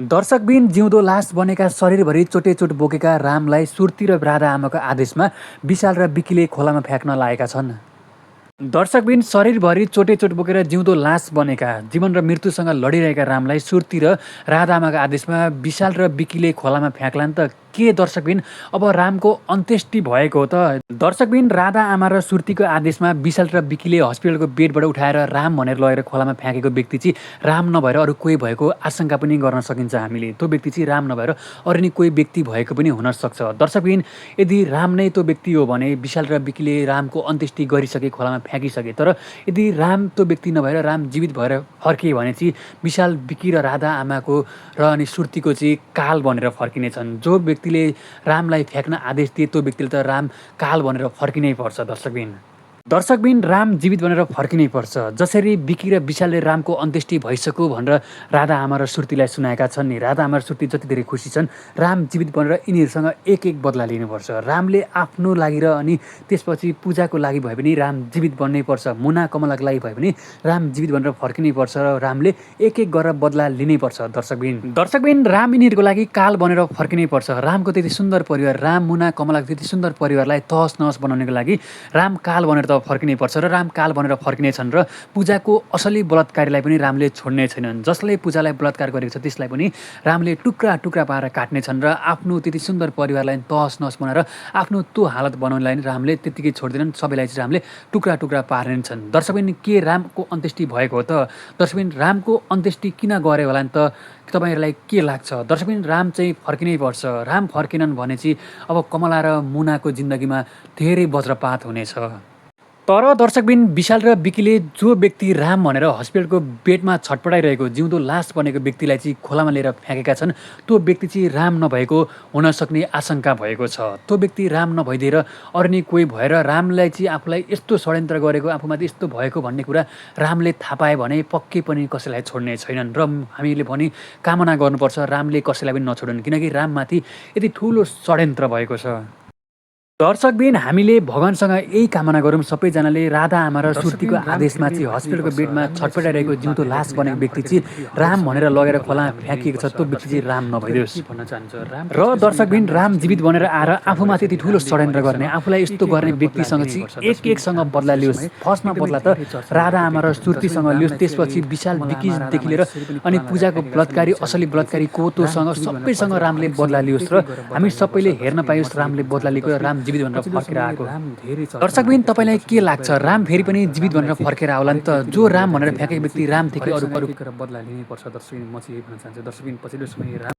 दर्शकबिन जिउँदो लास बनेका शरीरभरि चोटेचोट बोकेका रामलाई सुर्ती र राधा आमाको आदेशमा विशाल र विकीले खोलामा फ्याँक्न लागेका छन्। दर्शकबिन शरीरभरि चोटेचोट बोकेर जिउँदो लास बनेका जीवन र मृत्युसँग लडिरहेका रामलाई सुर्ती र राधा आमाको आदेशमा विशाल र विकीले खोलामा फ्याँक्लान् त के दर्शकबिन अब रामको अन्त्येष्टि भएको हो त। दर्शकबिन राधा आमा र सुर्तीको आदेशमा विशाल र विकीले हस्पिटलको बेडबाट उठाएर राम भनेर लगेर खोलामा फ्याँकेको व्यक्ति चाहिँ राम नभएर अरू कोही भएको आशंका पनि गर्न सकिन्छ हामीले। त्यो व्यक्ति चाहिँ राम नभएर अरू नै कोही व्यक्ति भएको पनि हुनसक्छ। दर्शकबिन यदि राम नै त्यो व्यक्ति हो भने विशाल र विकीले रामको अन्त्येष्टि गरिसके, खोलामा फ्याँकिसके। तर यदि राम त्यो व्यक्ति नभएर राम जीवित भएर फर्किए भने चाहिँ विशाल, विकी र राधा आमाको र अनि सुर्तीको चाहिँ काल बनेर फर्किनेछन्। जो व्यक्तिले रामलाई फ्याँक्न आदेश दिए त्यो व्यक्तिले त राम काल बनेर फर्किनै पर्छ। दर्शकबिन राम जीवित बनेर फर्किनै पर्छ। जसरी विकी र विशालले रामको अन्त्येष्टि भइसक्यो भनेर राधा आमा र सुर्तीलाई सुनाएका छन् नि, राधा आमा र सुर्ती जति धेरै खुसी छन्, राम जीवित बनेर यिनीहरूसँग एक एक बदला लिनुपर्छ। रामले आफ्नो लागि र अनि त्यसपछि पूजाको लागि भए पनि राम जीवित बन्नै पर्छ। मुना कमलाको लागि भए पनि राम जीवित बनेर फर्किनै पर्छ र रामले एक एक गरेर बदला लिनै पर्छ। दर्शकबिन राम यिनीहरूको लागि काल बनेर फर्किनै पर्छ। रामको त्यति सुन्दर परिवार, राम मुना कमलाको त्यति सुन्दर परिवारलाई तहस नहस बनाउनको लागि राम काल बनेर फर्किनै पर्छ र राम काल बनेर फर्किनेछन् र पूजाको असली बलात्कारीलाई पनि रामले छोड्ने छैनन्। जसले पूजालाई बलात्कार गरेको छ त्यसलाई पनि रामले टुक्रा टुक्रा पारेर काट्नेछन् र आफ्नो त्यति सुन्दर परिवारलाई तहस नहस बनाएर आफ्नो त्यो हालत बनाउनलाई रामले त्यतिकै छोड्दैनन्। सबैलाई चाहिँ रामले टुक्रा टुक्रा पार्नेछन्। दर्शकबिन के रामको अन्त्येष्टि भएको हो त? दर्शकबिन रामको अन्त्येष्टि किन गरे होला नि त? तपाईँहरूलाई के लाग्छ? दर्शकबिन राम चाहिँ फर्किनै पर्छ। राम फर्किनन् भने चाहिँ अब कमला र मुनाको जिन्दगीमा धेरै वज्रपात हुनेछ। तर दर्शकबिन विशाल र विकीले जो व्यक्ति राम भनेर हस्पिटलको बेडमा छटपटाइरहेको जिउँदो लास बनेको व्यक्तिलाई चाहिँ खोलामा लिएर फ्याँकेका छन्, त्यो व्यक्ति चाहिँ राम नभएको हुनसक्ने आशंका भएको छ। त्यो व्यक्ति राम नभइदिएर अरू नै कोही भएर रामलाई चाहिँ आफूलाई यस्तो षड्यन्त्र गरेको, आफूमाथि यस्तो भएको भन्ने कुरा रामले थाहा पाए भने पक्कै पनि कसैलाई छोड्ने छैनन्। र हामीले पनि कामना गर्नुपर्छ रामले कसैलाई पनि नछोडन्, किनकि राममाथि यति ठुलो षड्यन्त्र भएको छ। दर्शकबिन हामीले भगवानसँग यही कामना गरौँ सबैजनाले राधा आमा र सुर्तीको आदेशमा चाहिँ हस्पिटलको बेडमा छटपटाइरहेको जिउँदो लास बनेको व्यक्ति चाहिँ राम भनेर लगेर खोलामा फ्याँकिएको छ, त्यो व्यक्ति चाहिँ राम नभइदियोस् भन्न चाहन्छ। र दर्शकबिन राम जीवित बनेर आएर आफूमाथि यति ठुलो षड्यन्त्र गर्ने, आफूलाई यस्तो गर्ने व्यक्तिसँग चाहिँ एक एकसँग बदला लियोस्। फर्स्टमा बदला त राधा आमा र सुर्तीसँग लियोस्, त्यसपछि विशाल, विकीदेखि लिएर अनि पूजाको बलात्कारी, असली बलात्कारी कोतोसँग सबैसँग रामले बदला लियोस् र हामी सबैले हेर्न पाइयोस् रामले बदला लिएको र राम जीवित भनेर फर्केर आएको। दर्शकबिन तपाईँलाई के लाग्छ? राम फेरि पनि जीवित भनेर फर्केर आउला नि त? जो राम भनेर फ्याँकेको व्यक्ति राम थियो कि अरू बदला लिनै पर्छ? दर्शकबिन म चाहिँ यही भन्न चाहन्छु। दर्शकबिन पछिल्लो समय